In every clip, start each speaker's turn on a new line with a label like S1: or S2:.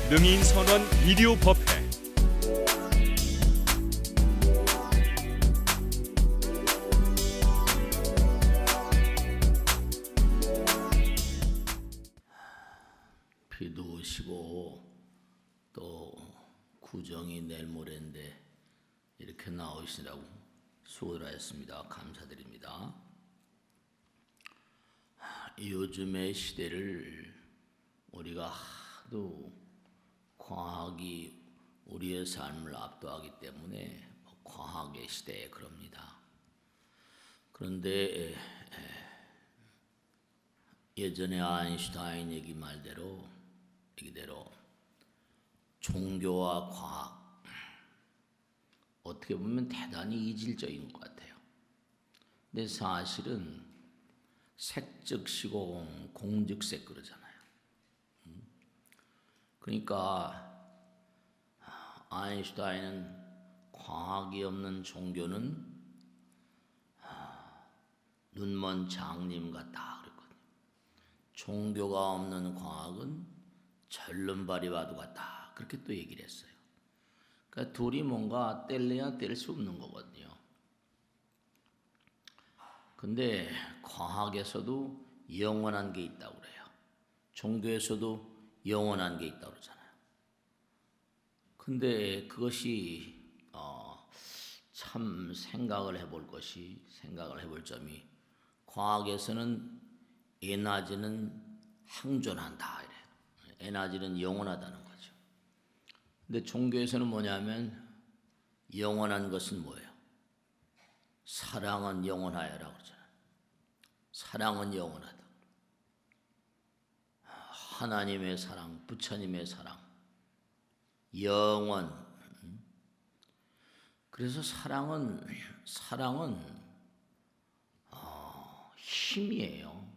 S1: 능인선원 비디오 법회.
S2: 비도 오시고 또 구정이 내일 모레인데 이렇게 나오시라고 수고를 하셨습니다. 감사드립니다. 요즘의 시대를 우리가 하도 과학이 우리의 삶을 압도하기 때문에 과학의 시대에 그럽니다. 그런데 예전에 아인슈타인 얘기대로 종교와 과학 어떻게 보면 대단히 이질적인 것 같아요. 근데 사실은 색즉 시공 공즉색 그러잖아요. 그러니까 아인슈타인은 과학이 없는 종교는 눈먼 장님 같다 그랬거든요. 종교가 없는 과학은 절름발이와도 같다 그렇게 또 얘기를 했어요. 그러니까 둘이 뭔가 뗄래야 뗄 수 없는 거거든요. 근데 과학에서도 영원한 게 있다고 그래요. 종교에서도 영원한 게 있다고 그러잖아요. 근데 그것이 참 생각을 해볼 점이 과학에서는 에너지는 항존한다 이래요. 에너지는 영원하다는 거죠. 근데 종교에서는 뭐냐면 영원한 것은 뭐예요? 사랑은 영원하여라고 그러잖아요. 사랑은 영원하다. 하나님의 사랑, 부처님의 사랑, 영원. 그래서 사랑은 힘이에요.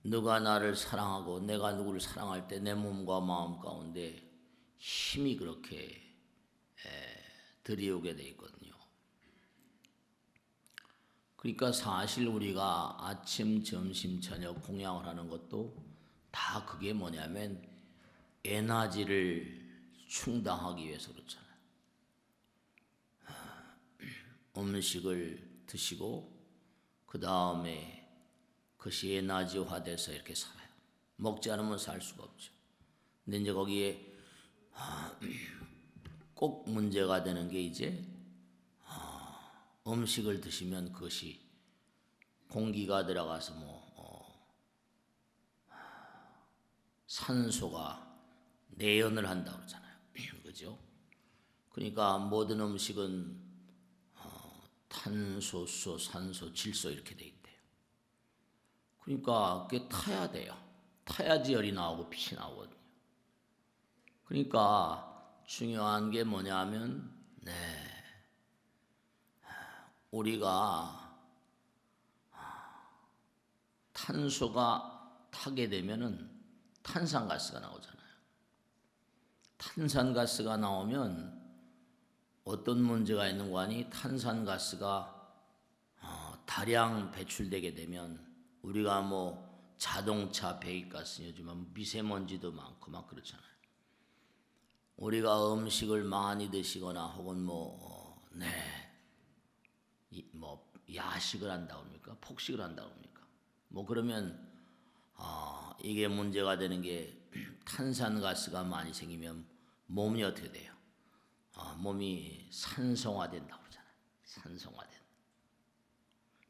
S2: 누가 나를 사랑하고 내가 누구를 사랑할 때 내 몸과 마음 가운데 힘이 그렇게 들이오게 돼 있거든요. 그러니까 사실 우리가 아침, 점심, 저녁 공양을 하는 것도 다 그게 뭐냐면 에너지를 충당하기 위해서 그렇잖아요. 음식을 드시고 그 다음에 그것이 에너지화돼서 이렇게 살아요. 먹지 않으면 살 수가 없죠. 근데 이제 거기에 꼭 문제가 되는 게 이제 음식을 드시면 그것이 공기가 들어가서 산소가 내연을 한다고 그러잖아요. 그죠? 그러니까 모든 음식은 탄소, 수, 산소, 질소 이렇게 돼 있대요. 그러니까 그게 타야 돼요. 타야지 열이 나오고 빛이 나오거든요. 그러니까 중요한 게 뭐냐면 우리가 탄소가 타게 되면은 탄산가스가 나오잖아요. 탄산가스가 나오면 어떤 문제가 있는 거 아니? 탄산가스가 다량 배출되게 되면 우리가 자동차 배기가스 요즘은 미세먼지도 많고 막 그렇잖아요. 우리가 음식을 많이 드시거나 혹은 야식을 한다고 합니까? 폭식을 한다고 합니까? 그러면 이게 문제가 되는 게 탄산가스가 많이 생기면 몸이 어떻게 돼요? 몸이 산성화된다고 그러잖아요. 산성화된.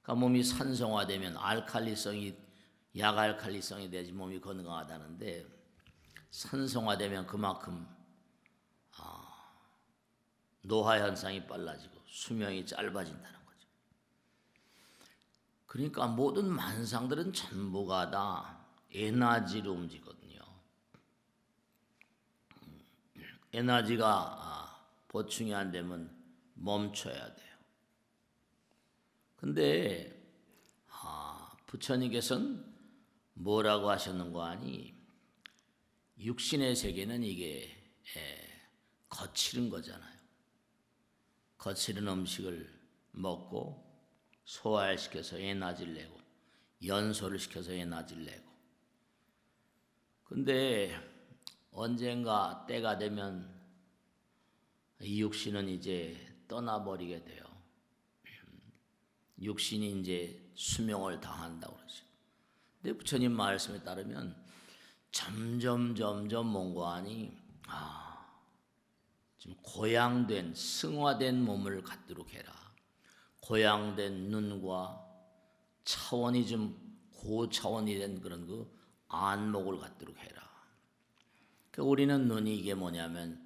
S2: 그러니까 몸이 산성화되면 약알칼리성이 돼야지 몸이 건강하다는데 산성화되면 그만큼 노화 현상이 빨라지고 수명이 짧아진다는 거죠. 그러니까 모든 만상들은 전부가 다 에너지로 움직이거든요. 에너지가 보충이 안 되면 멈춰야 돼요. 근데 부처님께서는 뭐라고 하셨는 거 아니? 육신의 세계는 이게 거칠은 거잖아요. 거칠은 음식을 먹고 소화를 시켜서 에너지를 내고 연소를 시켜서 에너지를 내고 근데 언젠가 때가 되면 이 육신은 이제 떠나버리게 돼요. 육신이 이제 수명을 다한다고 그러죠. 근데 부처님 말씀에 따르면 점점 몽고하니 좀 고양된 승화된 몸을 갖도록 해라. 고양된 눈과 차원이 좀 고차원이 된 그런 그 안목을 갖도록 해라. 그러니까 우리는 눈이 이게 뭐냐면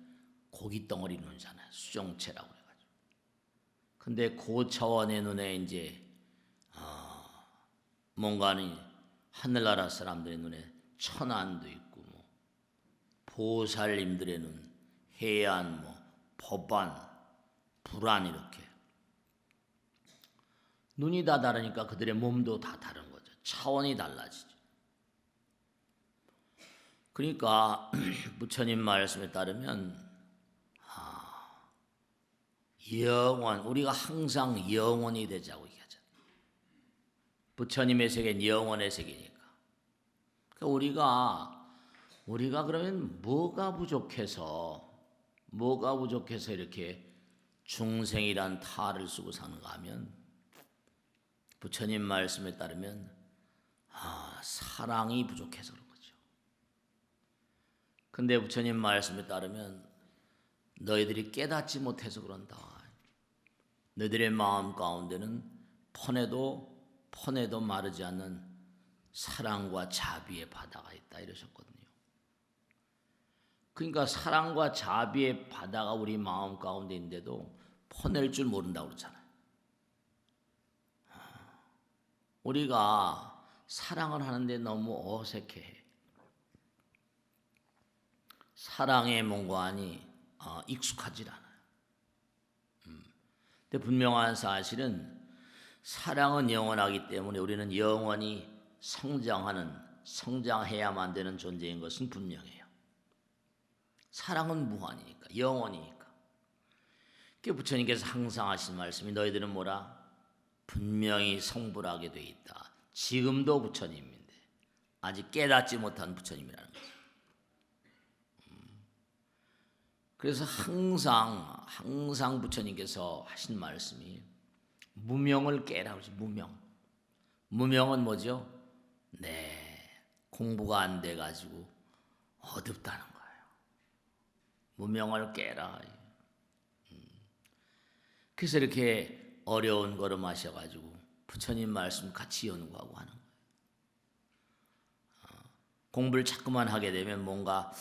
S2: 고깃덩어리 눈이잖아요. 수정체라고 해가지고. 근데 고차원의 눈에 이제 뭔가는 하늘나라 사람들의 눈에 천안도 있고 뭐 보살님들의 눈, 해안, 뭐 법안, 불안 이렇게 눈이 다 다르니까 그들의 몸도 다 다른 거죠. 차원이 달라지죠. 그러니까 부처님 말씀에 따르면 영원, 우리가 항상 영원이 되자고 얘기하잖아요. 부처님의 세계는 영원의 세계니까. 그러니까 우리가 그러면 뭐가 부족해서 이렇게 중생이란 탈을 쓰고 사는가 하면 부처님 말씀에 따르면 사랑이 부족해서 그런 거죠. 근데 부처님 말씀에 따르면 너희들이 깨닫지 못해서 그런다. 너희들의 마음 가운데는 퍼내도 마르지 않는 사랑과 자비의 바다가 있다 이러셨거든요. 그러니까 사랑과 자비의 바다가 우리 마음 가운데 있는데도 퍼낼 줄 모른다고 그러잖아요. 우리가 사랑을 하는데 너무 어색해. 사랑의 몽고하니 익숙하지 않아요. 근데 분명한 사실은 사랑은 영원하기 때문에 우리는 영원히 성장해야만 되는 존재인 것은 분명해요. 사랑은 무한이니까, 영원이니까. 그 부처님께서 항상 하신 말씀이 너희들은 뭐라? 분명히 성불하게 돼 있다. 지금도 부처님인데 아직 깨닫지 못한 부처님이라는 거죠. 그래서 항상 부처님께서 하신 말씀이 무명을 깨라고 하죠. 무명은 뭐죠? 공부가 안 돼가지고 어둡다는 거예요. 무명을 깨라. 그래서 이렇게 어려운 걸음 하셔가지고 부처님 말씀 같이 연구하고 하는 거예요. 공부를 자꾸만 하게 되면 뭔가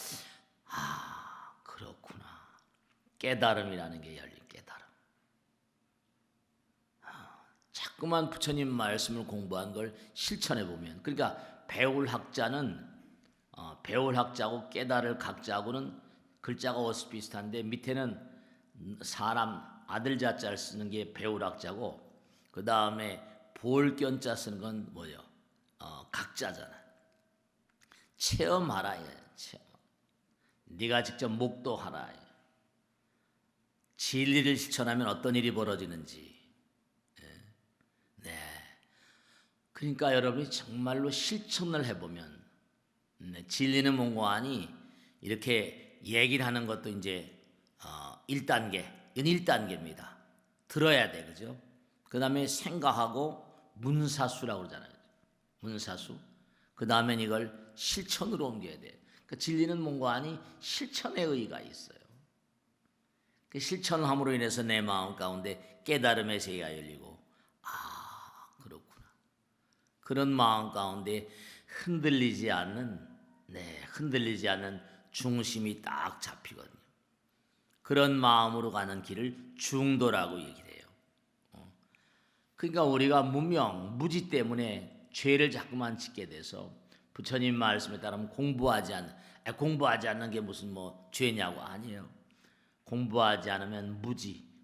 S2: 그렇구나. 깨달음이라는 게 열린 깨달음. 자꾸만 부처님 말씀을 공부한 걸 실천해 보면, 그러니까 배울 학자고 깨달을 각자하고는 글자가 어슷 비슷한데 밑에는 사람 아들 자자를 쓰는 게 배울 학자고 그 다음에 볼견자 쓰는 건 뭐예요? 각자잖아. 체험하라. 체험. 네가 직접 목도하라. 진리를 실천하면 어떤 일이 벌어지는지. 그러니까 여러분이 정말로 실천을 해보면 진리는 몽고하니 이렇게 얘기를 하는 것도 이제 1단계, 이건 1단계입니다. 들어야 돼, 그죠? 그 다음에 생각하고 문사수라고 그러잖아요. 문사수. 그 다음엔 이걸 실천으로 옮겨야 돼. 그러니까 진리는 몽고하니 실천의 의의가 있어요. 그 실천을 함으로 인해서 내 마음 가운데 깨달음의 세계가 열리고 그렇구나. 그런 마음 가운데 흔들리지 않는 중심이 딱 잡히거든요. 그런 마음으로 가는 길을 중도라고 얘기를 해요. 그러니까 우리가 무지 때문에 죄를 자꾸만 짓게 돼서 부처님 말씀에 따르면 공부하지 않는 게 무슨 죄냐고. 아니에요. 공부하지 않으면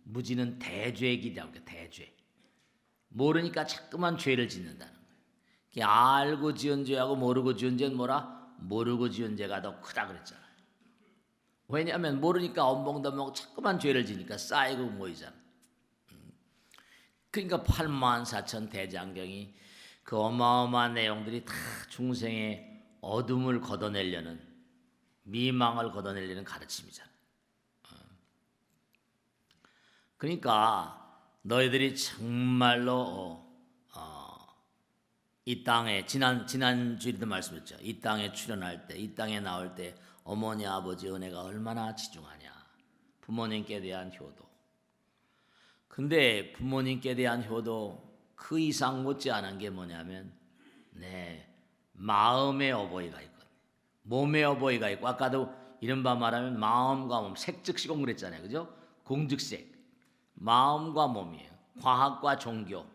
S2: 무지는 대죄이라고 해요. 대죄. 모르니까 자꾸만 죄를 짓는다는 거예요. 알고 지은 죄하고 모르고 지은 죄는 뭐라? 모르고 지은 죄가 더 크다 그랬잖아요. 왜냐하면 모르니까 엄벙덤벙 자꾸만 죄를 지니까 쌓이고 모이잖아. 그러니까 84,000 대장경이 그 어마어마한 내용들이 다 중생의 어둠을 걷어내려는, 미망을 걷어내려는 가르침이잖아요. 그러니까 너희들이 정말로 이 땅에 지난 주일에도 말씀했죠. 이 땅에 출현할 때, 이 땅에 나올 때 어머니 아버지 은혜가 얼마나 지중하냐. 부모님께 대한 효도. 근데 부모님께 대한 효도 그 이상 못지않은 게 뭐냐면 마음의 어버이가 있거든요. 몸의 어버이가 있고, 아까도 이른바 말하면 마음과 몸, 색즉시공 그랬잖아요. 그죠? 공즉색. 마음과 몸이에요. 과학과 종교.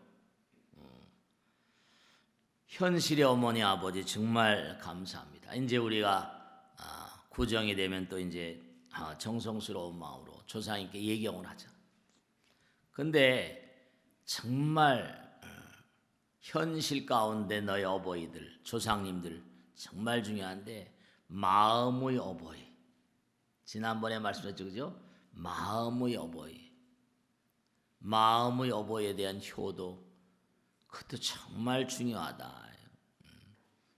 S2: 현실의 어머니 아버지 정말 감사합니다. 이제 우리가 구정이 되면 또 이제 정성스러운 마음으로 조상님께 예경을 하자. 근데 정말 현실 가운데 너희 어버이들, 조상님들 정말 중요한데, 마음의 어버이. 지난번에 말씀드렸죠, 그죠? 마음의 어버이. 마음의 어버이에 대한 효도, 그것도 정말 중요하다.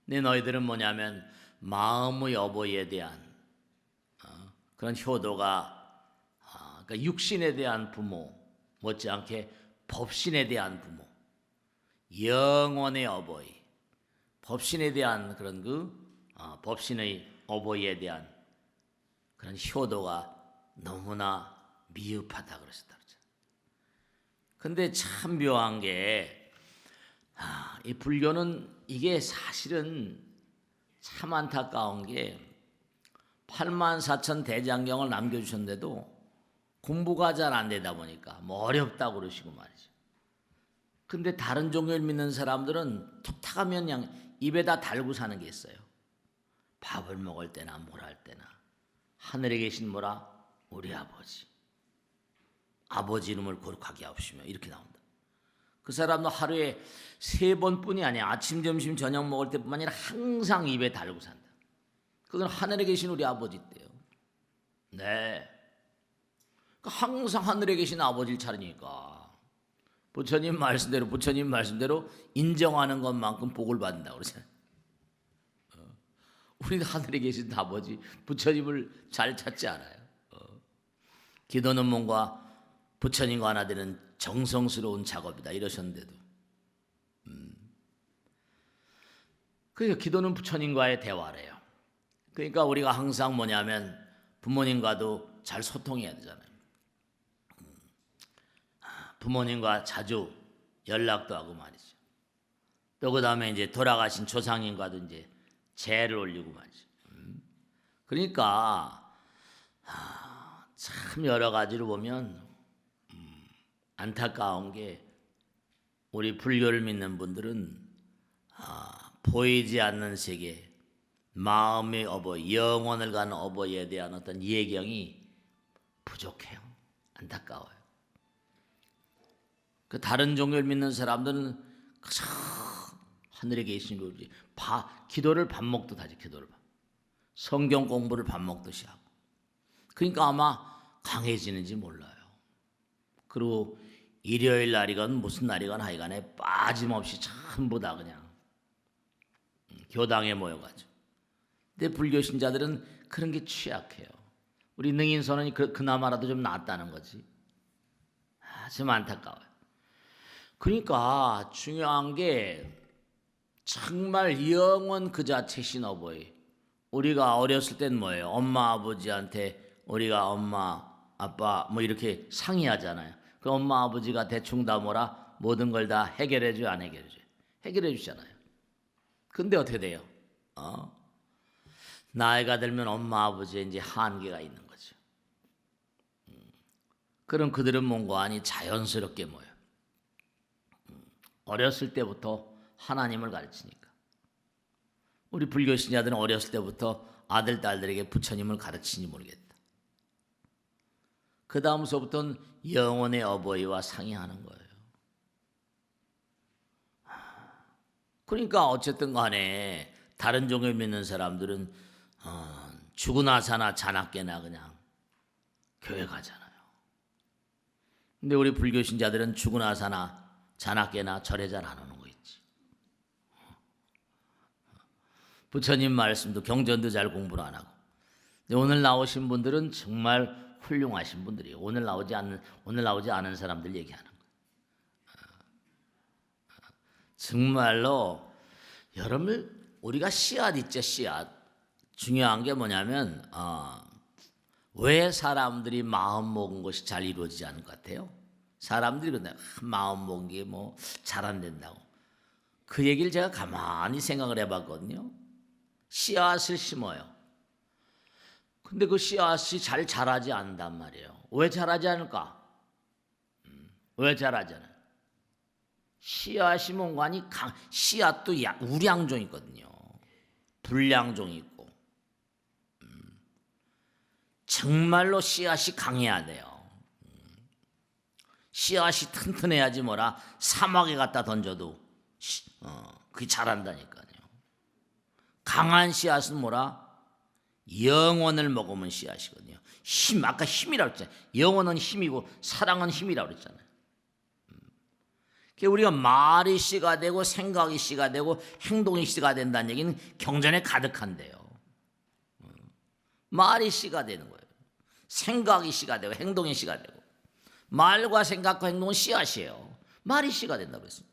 S2: 근데 너희들은 뭐냐면 마음의 어버이에 대한 그런 효도가, 그러니까 육신에 대한 부모 못지않게 법신에 대한 부모, 영혼의 어버이, 법신에 대한 그런 법신의 어버이에 대한 그런 효도가 너무나 미흡하다 그러셨다. 근데 참 묘한 게, 이 불교는 이게 사실은 참 안타까운 게 84,000 대장경을 남겨주셨는데도 공부가 잘 안 되다 보니까 뭐 어렵다고 그러시고 말이죠. 근데 다른 종교를 믿는 사람들은 툭탁하면 그냥 입에다 달고 사는 게 있어요. 밥을 먹을 때나 뭘 할 때나 하늘에 계신 뭐라 우리 아버지, 아버지 이름을 거룩하게 하옵시며 이렇게 나온다. 그 사람도 하루에 3번뿐이 아니야. 아침, 점심, 저녁 먹을 때뿐만 아니라 항상 입에 달고 산다. 그건 하늘에 계신 우리 아버지 때요. 네. 항상 하늘에 계신 아버지를 차리니까 부처님 말씀대로 인정하는 것만큼 복을 받는다고 그러잖아요. 우리 하늘에 계신 아버지 부처님을 잘 찾지 않아요. 기도는 뭔가 부처님과 하나 되는 정성스러운 작업이다 이러셨는데도, 그러니까 기도는 부처님과의 대화래요. 그러니까 우리가 항상 뭐냐면 부모님과도 잘 소통해야 되잖아요. 부모님과 자주 연락도 하고 말이죠. 또 그 다음에 이제 돌아가신 조상님과도 이제 제를 올리고 말이죠. 그러니까 참 여러 가지로 보면 안타까운 게, 우리 불교를 믿는 분들은 보이지 않는 세계, 마음의 어버이, 영혼을 가는 어버이에 대한 어떤 예경이 부족해요. 안타까워요. 그 다른 종교를 믿는 사람들은 그저 하늘에 계신 우리 기도를 밥 먹듯 하지. 기도를 성경 공부를 밥 먹듯이 하고. 그러니까 아마 강해지는지 몰라요. 그리고 일요일 날이건 무슨 날이건 하여간에 빠짐없이 전부 다 그냥 교당에 모여가지고. 근데 불교 신자들은 그런 게 취약해요. 우리 능인선언이 그나마라도 좀 낫다는 거지. 좀 안타까워요. 그러니까 중요한 게 정말 영원 그 자체신 어버이. 우리가 어렸을 땐 뭐예요? 엄마 아버지한테 우리가 엄마 아빠 뭐 이렇게 상의하잖아요. 그 엄마 아버지가 대충 다 뭐라 모든 걸 다 해결해줘요, 안 해결해줘요? 해결해 주잖아요. 근데 어떻게 돼요? 나이가 들면 엄마 아버지에 이제 한계가 있는 거죠. 그럼 그들은 뭔가 아니 자연스럽게 모여. 어렸을 때부터 하나님을 가르치니까. 우리 불교 신자들은 어렸을 때부터 아들 딸들에게 부처님을 가르치니 모르겠다. 그 다음서부터는 영혼의 어버이와 상의하는 거예요. 그러니까 어쨌든 간에 다른 종교 믿는 사람들은 죽으나 사나 자나깨나 그냥 교회 가잖아요. 근데 우리 불교 신자들은 죽으나 사나 자나깨나 절에 잘 안 오는 거 있지. 부처님 말씀도 경전도 잘 공부를 안 하고. 오늘 나오신 분들은 정말 훌륭하신 분들이에요. 오늘 나오지 않은 사람들 얘기하는 거예요. 정말로 여러분, 우리가 씨앗 있죠, 씨앗. 중요한 게 뭐냐면 왜 사람들이 마음 먹은 것이 잘 이루어지지 않을 것 같아요? 사람들이 근데 마음 먹은 게 뭐 잘 안 된다고. 그 얘기를 제가 가만히 생각을 해봤거든요. 씨앗을 심어요. 근데 그 씨앗이 잘 자라지 않는단 말이에요. 왜 자라지 않을까? 왜 자라지 않아요? 씨앗이 뭔가 아니 씨앗도 우량종이 있거든요. 불량종이 있고. 정말로 씨앗이 강해야 돼요. 씨앗이 튼튼해야지 뭐라 사막에 갖다 던져도 그게 자란다니까요. 강한 씨앗은 뭐라? 영혼을 먹으면 씨앗이거든요. 아까 힘이라고 했잖아요. 영혼은 힘이고 사랑은 힘이라고 그랬잖아요. 우리가 말이 씨가 되고 생각이 씨가 되고 행동이 씨가 된다는 얘기는 경전에 가득한데요. 말이 씨가 되는 거예요. 생각이 씨가 되고 행동이 씨가 되고. 말과 생각과 행동은 씨앗이에요. 말이 씨가 된다고 그랬어요.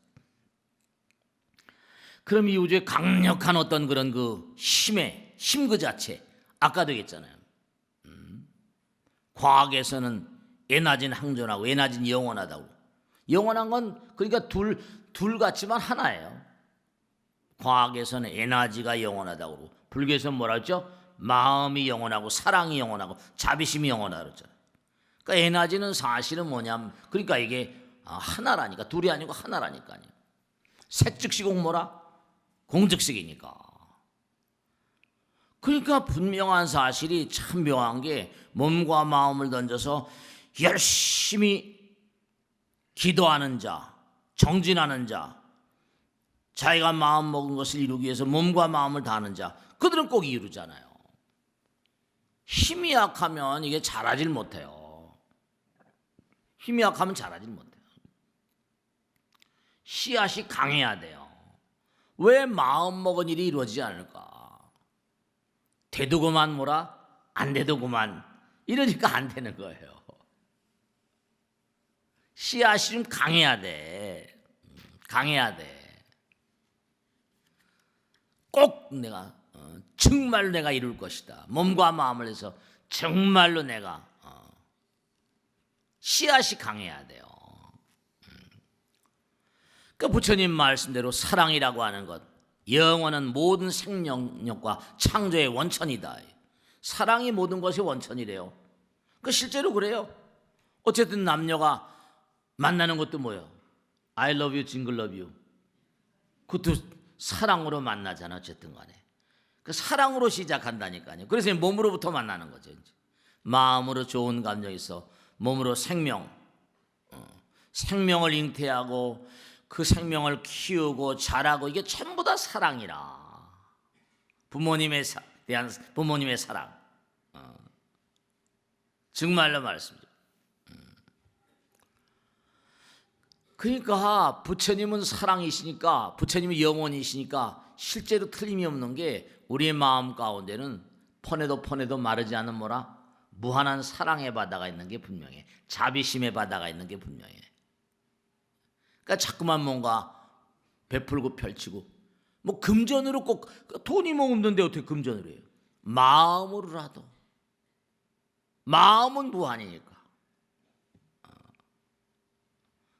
S2: 그럼 이 우주에 강력한 어떤 그런 그 힘 그 자체, 아까도 얘기했잖아요. 과학에서는 에너지는 항존하고 에너지는 영원하다고. 영원한 건 그러니까 둘 같지만 하나예요. 과학에서는 에너지가 영원하다고 그러고, 불교에서는 뭐라 그랬죠? 마음이 영원하고 사랑이 영원하고 자비심이 영원하다고 그랬잖아요. 그러니까 에너지는 사실은 뭐냐면, 그러니까 이게 하나라니까, 둘이 아니고 하나라니까요. 색즉시공 뭐라? 공즉식이니까. 그러니까 분명한 사실이 참 묘한 게, 몸과 마음을 던져서 열심히 기도하는 자, 정진하는 자, 자기가 마음 먹은 것을 이루기 위해서 몸과 마음을 다하는 자, 그들은 꼭 이루잖아요. 힘이 약하면 이게 잘하질 못해요. 힘이 약하면 잘하질 못해요. 씨앗이 강해야 돼요. 왜 마음 먹은 일이 이루어지지 않을까? 되도구만 뭐라? 안 되도구만. 이러니까 안 되는 거예요. 씨앗이 좀 강해야 돼. 강해야 돼. 꼭 내가 정말로 내가 이룰 것이다. 몸과 마음을 해서 정말로 내가 씨앗이 강해야 돼요. 그 부처님 말씀대로 사랑이라고 하는 것, 영원한 모든 생명력과 창조의 원천이다. 사랑이 모든 것의 원천이래요. 그 실제로 그래요. 어쨌든 남녀가 만나는 것도 뭐예요? I love you, jingle love you. 그것도 사랑으로 만나잖아. 어쨌든 간에 그 사랑으로 시작한다니까요. 그래서 몸으로부터 만나는 거죠. 이제. 마음으로 좋은 감정이 있어. 몸으로 생명을 잉태하고 그 생명을 키우고 자라고, 이게 전부 다 사랑이라. 부모님에 대한 부모님의 사랑. 정말로 말씀드려요. 그러니까 부처님은 사랑이시니까, 부처님이 영원이시니까 실제로 틀림이 없는 게, 우리의 마음 가운데는 퍼내도 마르지 않는 뭐라? 무한한 사랑의 바다가 있는 게 분명해. 자비심의 바다가 있는 게 분명해. 그러니까 자꾸만 뭔가 베풀고 펼치고, 뭐 금전으로 꼭, 돈이 뭐 없는데 어떻게 금전으로 해요? 마음으로라도. 마음은 무한이니까.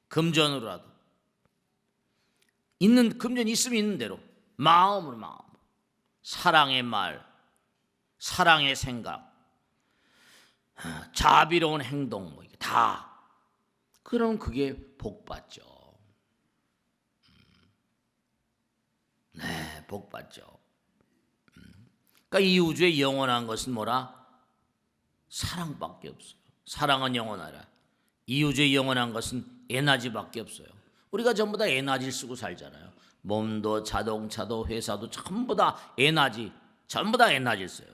S2: 금전으로라도. 금전이 있으면 있는 대로 마음으로. 사랑의 말, 사랑의 생각, 자비로운 행동, 뭐 이게 다. 그럼 그게 복 받죠. 네, 복 받죠. 그러니까 이 우주의 영원한 것은 뭐라? 사랑밖에 없어요. 사랑은 영원하라. 이 우주의 영원한 것은 에너지밖에 없어요. 우리가 전부 다 에너지를 쓰고 살잖아요. 몸도 자동차도 회사도 전부 다 에너지, 전부 다 에너지를 써요.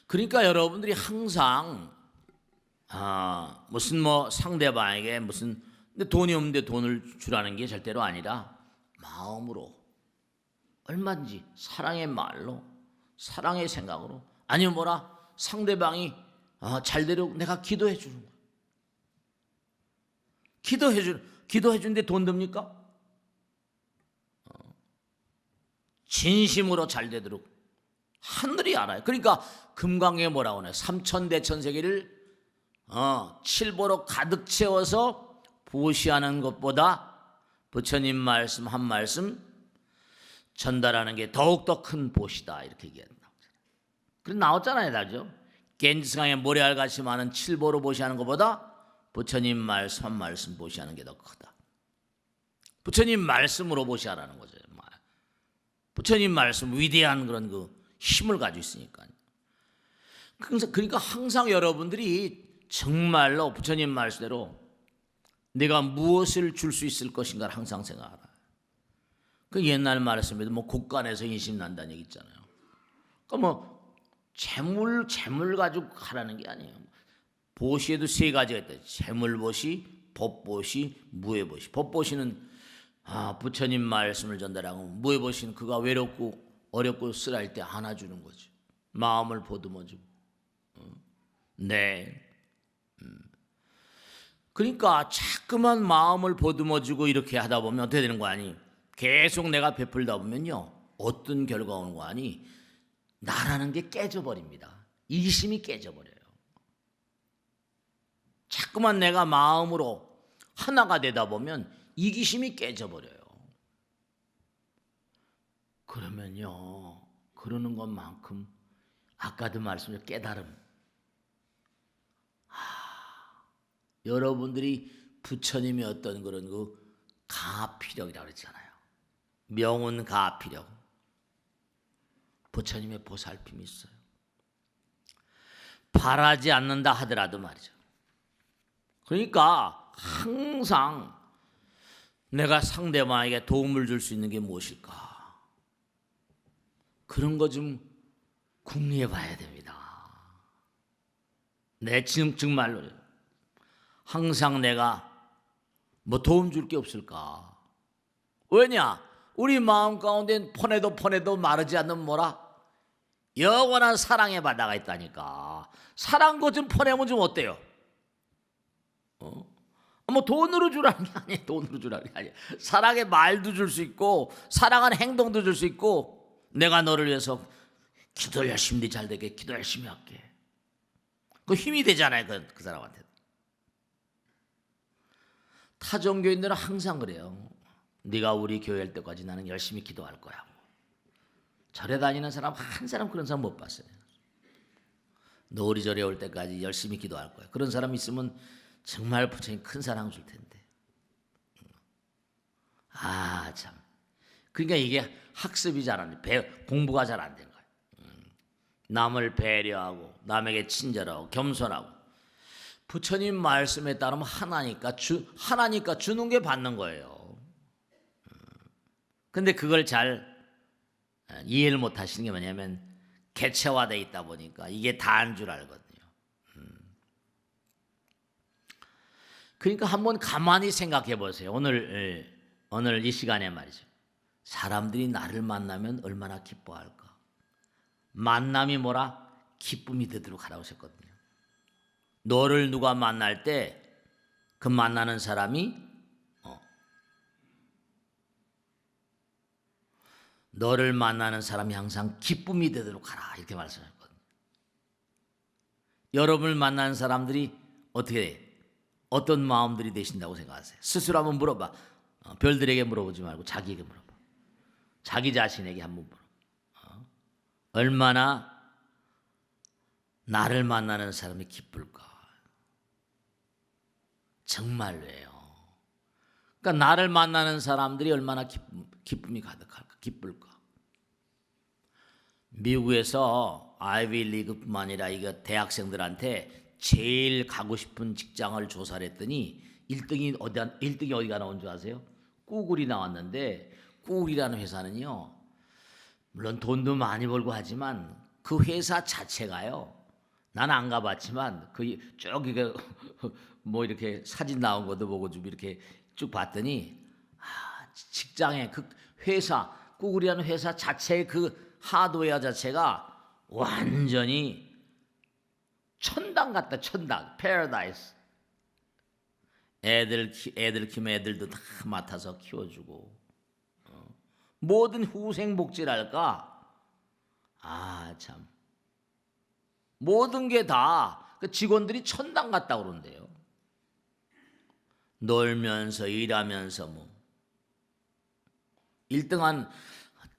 S2: 그러니까 여러분들이 항상 무슨 뭐 상대방에게 무슨, 근데 돈이 없는데 돈을 주라는 게 절대로 아니라, 마음으로 얼마든지 사랑의 말로 사랑의 생각으로 아니면 뭐라 상대방이 잘 되려고 내가 기도해 주는 거예요. 기도해 주는데 돈 듭니까? 진심으로 잘 되도록 하늘이 알아요. 그러니까 금강에 뭐라고 하나요? 삼천대천세계를 칠보로 가득 채워서 보시하는 것보다 부처님 말씀 한 말씀 전달하는 게 더욱더 큰 보시다 이렇게 얘기한다. 그래서 나왔잖아요, 다죠. 겐지스강에 모래알같이 많은 칠보로 보시하는 것보다 부처님 말씀 한 말씀 보시하는 게 더 크다. 부처님 말씀으로 보시하라는 거죠. 부처님 말씀 위대한 그런 그 힘을 가지고 있으니까요. 그러니까 항상 여러분들이 정말로 부처님 말씀대로 내가 무엇을 줄 수 있을 것인가를 항상 생각하라. 그 옛날 말씀에도 뭐 곳간에서 인심 난다는 얘기 있잖아요. 그러니까 뭐 재물 가지고 하라는 게 아니에요. 보시에도 세 가지가 있다. 재물보시, 법보시, 무예보시. 법보시는 부처님 말씀을 전달하고, 무예보시는 그가 외롭고 어렵고 쓰라릴 때 안아주는 거죠. 마음을 보듬어주고. 네. 그러니까 자꾸만 마음을 보듬어주고 이렇게 하다 보면 어떻게 되는 거 아니? 계속 내가 베풀다 보면요, 어떤 결과 오는 거 아니? 나라는 게 깨져버립니다. 이심이 깨져버려요. 자꾸만 내가 마음으로 하나가 되다 보면 이기심이 깨져버려요. 그러면요, 그러는 것만큼 아까도 말씀드린 깨달음. 여러분들이 부처님이 어떤 그런 그 가피력이라고 그랬잖아요. 명운 가피력. 부처님의 보살핌이 있어요. 바라지 않는다 하더라도 말이죠. 그러니까 항상 내가 상대방에게 도움을 줄 수 있는 게 무엇일까? 그런 거 좀 궁리해 봐야 됩니다. 내 정말로 항상 내가 뭐 도움 줄 게 없을까? 왜냐? 우리 마음 가운데 퍼내도 마르지 않는 뭐라? 영원한 사랑의 바다가 있다니까. 사랑 거 좀 퍼내면 좀 어때요? 뭐 돈으로 주라는 게 아니에요. 돈으로 주라는 게 아니에요. 사랑의 말도 줄 수 있고 사랑하는 행동도 줄 수 있고, 내가 너를 위해서 기도 열심히 잘 되게 기도 열심히 할게. 그 힘이 되잖아요. 그 사람한테. 타 종교인들은 항상 그래요. 네가 우리 교회 할 때까지 나는 열심히 기도할 거야. 절에 다니는 사람 한 사람 그런 사람 못 봤어요. 너 우리 절에 올 때까지 열심히 기도할 거야. 그런 사람 있으면 정말 부처님 큰 사랑 줄 텐데. 참. 그러니까 이게 학습이 잘 안 돼. 공부가 잘 안 된 거예요. 남을 배려하고 남에게 친절하고 겸손하고. 부처님 말씀에 따르면 하나니까 주는 게 받는 거예요. 근데 그걸 잘 이해를 못 하시는 게 뭐냐면 개체화되어 있다 보니까 이게 다인 줄 알거든요. 그러니까 한번 가만히 생각해 보세요. 오늘 이 시간에 말이죠. 사람들이 나를 만나면 얼마나 기뻐할까? 만남이 뭐라? 기쁨이 되도록 하라고 하셨거든요. 너를 누가 만날 때 그 만나는 사람이 너를 만나는 사람이 항상 기쁨이 되도록 하라 이렇게 말씀하셨거든요. 여러분을 만나는 사람들이 어떤 마음들이 되신다고 생각하세요? 스스로 한번 물어봐. 별들에게 물어보지 말고 자기에게 물어봐. 자기 자신에게 한번 물어봐. 얼마나 나를 만나는 사람이 기쁠까? 정말로예요. 그러니까 나를 만나는 사람들이 얼마나 기쁨이 가득할까? 기쁠까? 미국에서 아이비 리그뿐만 아니라 이거 대학생들한테 제일 가고 싶은 직장을 조사를 했더니 1등이 어디가 나온 줄 아세요? 구글이 나왔는데, 구글이라는 회사는요, 물론 돈도 많이 벌고 하지만 그 회사 자체가요, 나는 안 가봤지만 쭉 뭐 이렇게 사진 나온 것도 보고 좀 이렇게 쭉 봤더니 직장의 그 회사, 구글이라는 회사 자체의 그 하드웨어 자체가 완전히 천당 같다. 천당, 패러다이스. 애들 키우면 애들도 다 맡아서 키워주고, 모든 후생복지랄까. 참, 모든 게 다 그 직원들이 천당 같다 그런대요. 놀면서 일하면서 뭐 1등한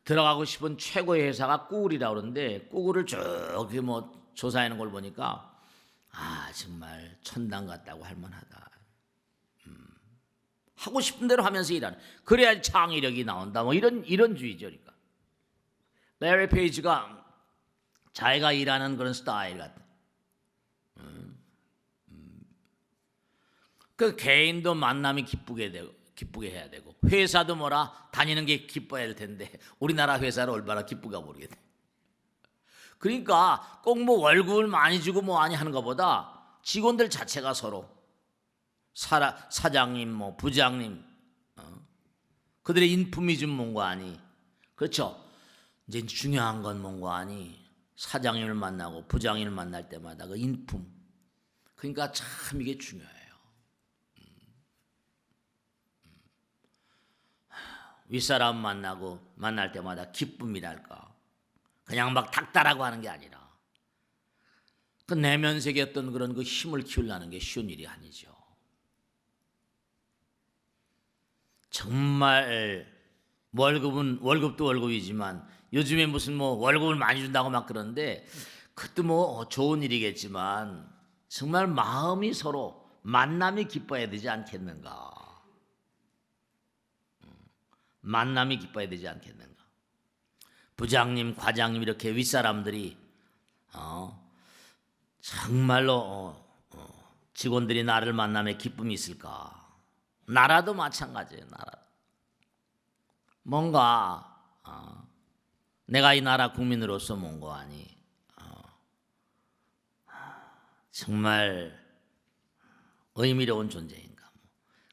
S2: 들어가고 싶은 최고의 회사가 구글이라고 그러는데, 구글을 쭉 뭐 조사하는 걸 보니까 정말 천당 같다고 할 만하다. 하고 싶은 대로 하면서 일하는, 그래야 창의력이 나온다. 뭐 이런 주의죠. 그러니까 레리 페이지가 자기가 일하는 그런 스타일 같다. 그 개인도 만남이 기쁘게 해야 되고, 회사도 뭐라 다니는 게 기뻐야 될 텐데 우리나라 회사를 얼마나 기쁘가 모르겠네. 그러니까 꼭 뭐 월급을 많이 주고 뭐 많이 하는 것보다 직원들 자체가 서로 사장님, 뭐 부장님, 그들의 인품이 좀 뭔가 아니. 그렇죠. 이제 중요한 건 뭔가 아니. 사장님을 만나고 부장님을 만날 때마다 그 인품. 그러니까 참 이게 중요해요. 윗사람 만날 때마다 기쁨이랄까. 그냥 막 닥달하고 하는 게 아니라 그 내면색의 어떤 그런 그 힘을 키우려는 게 쉬운 일이 아니죠. 정말 월급도 월급이지만 요즘에 무슨 뭐 월급을 많이 준다고 막 그러는데, 그것도 뭐 좋은 일이겠지만 정말 마음이 서로 만남이 기뻐야 되지 않겠는가. 만남이 기뻐야 되지 않겠는가. 부장님, 과장님 이렇게 윗사람들이 정말로 직원들이 나를 만남에 기쁨이 있을까. 나라도 마찬가지예요. 나라 뭔가 내가 이 나라 국민으로서 뭔가 아니 정말 의미로운 존재인가.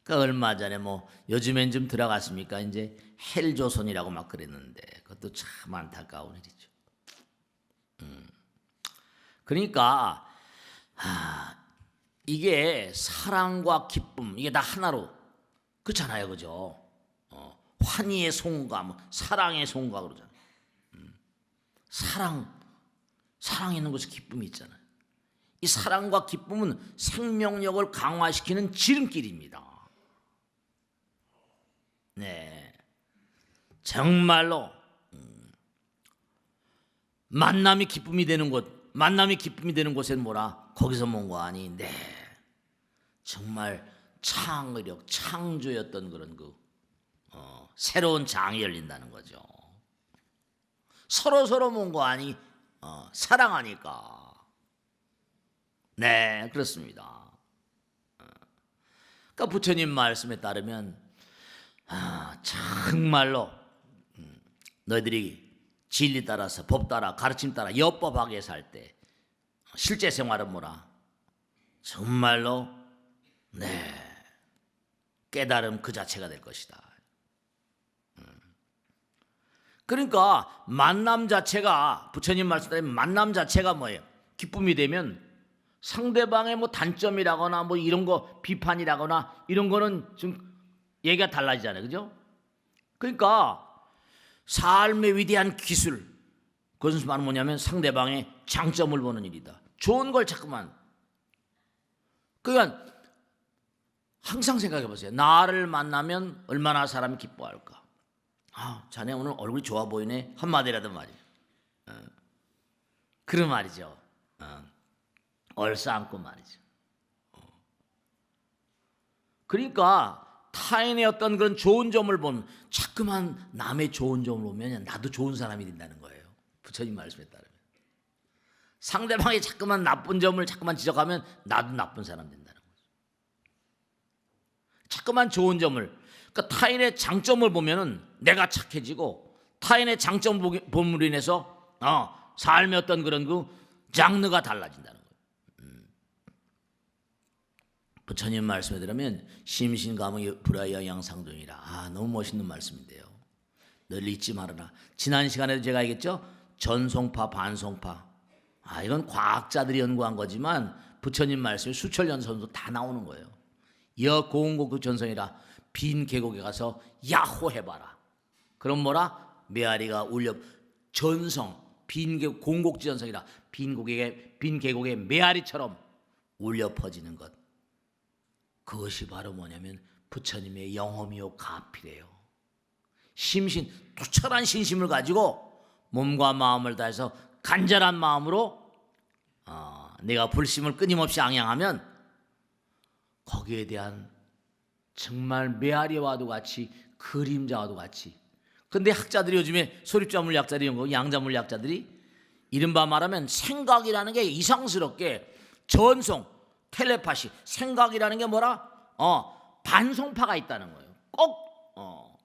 S2: 그러니까 얼마 전에 뭐 요즘엔 좀 들어갔습니까? 이제 헬조선이라고 막 그랬는데 그것도 참 안타까운 일이죠. 그러니까 이게 사랑과 기쁨, 이게 다 하나로 그렇잖아요, 그죠? 환희의 송가, 뭐 사랑의 송가 그러잖아요. 사랑 있는 곳에 기쁨이 있잖아요. 이 사랑과 기쁨은 생명력을 강화시키는 지름길입니다. 네, 정말로 만남이 기쁨이 되는 곳에는 뭐라? 거기서 뭔가 아니. 네, 정말 창의력, 창조였던 그런 새로운 장이 열린다는 거죠. 서로 뭔가 아니 사랑하니까. 네, 그렇습니다. 그러니까 부처님 말씀에 따르면 정말로 너희들이 진리 따라서 법 따라 가르침 따라 엽법하게 살 때 실제 생활은 뭐라? 정말로 깨달음 그 자체가 될 것이다. 그러니까 만남 자체가, 부처님 말씀대로 만남 자체가 뭐예요? 기쁨이 되면 상대방의 뭐 단점이라거나 뭐 이런 거 비판이라거나 이런 거는 좀 얘기가 달라지잖아요, 그죠? 그러니까 삶의 위대한 기술, 그것은 뭐냐면 상대방의 장점을 보는 일이다. 좋은 걸 자꾸만. 그러니까 항상 생각해 보세요. 나를 만나면 얼마나 사람이 기뻐할까? 자네 오늘 얼굴이 좋아 보이네. 한마디라도 말이에요. 그런 말이죠. 얼싸안고 말이죠. 그러니까 타인의 어떤 그런 좋은 점을 보면, 자꾸만 남의 좋은 점을 보면 나도 좋은 사람이 된다는 거예요. 부처님 말씀에 따르면. 상대방이 자꾸만 나쁜 점을 자꾸만 지적하면 나도 나쁜 사람 된다는 거죠. 자꾸만 좋은 점을, 그러니까 타인의 장점을 보면은 내가 착해지고, 타인의 장점 봄으로 인해서 삶의 어떤 그런 그 장르가 달라진다는 거예요. 부처님 말씀에 들으면 심신감의 불화영양상존이라. 너무 멋있는 말씀인데요. 늘 잊지 말아라. 지난 시간에도 제가 얘기했죠. 전송파, 반송파. 이건 과학자들이 연구한 거지만 부처님 말씀에 수천 년 전부터 다 나오는 거예요. 여고운곡 전성이라. 빈 계곡에 가서 야호 해봐라. 그럼 뭐라? 메아리가 울려. 전성, 빈 계곡, 공곡지 전성이라. 빈 계곡에 메아리처럼 울려 퍼지는 것. 그것이 바로 뭐냐면 부처님의 영험이요 가피래요. 심신, 투철한 신심을 가지고 몸과 마음을 다해서 간절한 마음으로 내가 불심을 끊임없이 앙양하면 거기에 대한 정말 메아리와도 같이 그림자와도 같이. 근데 학자들이 요즘에 소립자 물리학자들이 연구, 양자 물리학자들이 이른바 말하면 생각이라는 게 이상스럽게 전송, 텔레파시, 생각이라는 게 뭐라? 반송파가 있다는 거예요. 꼭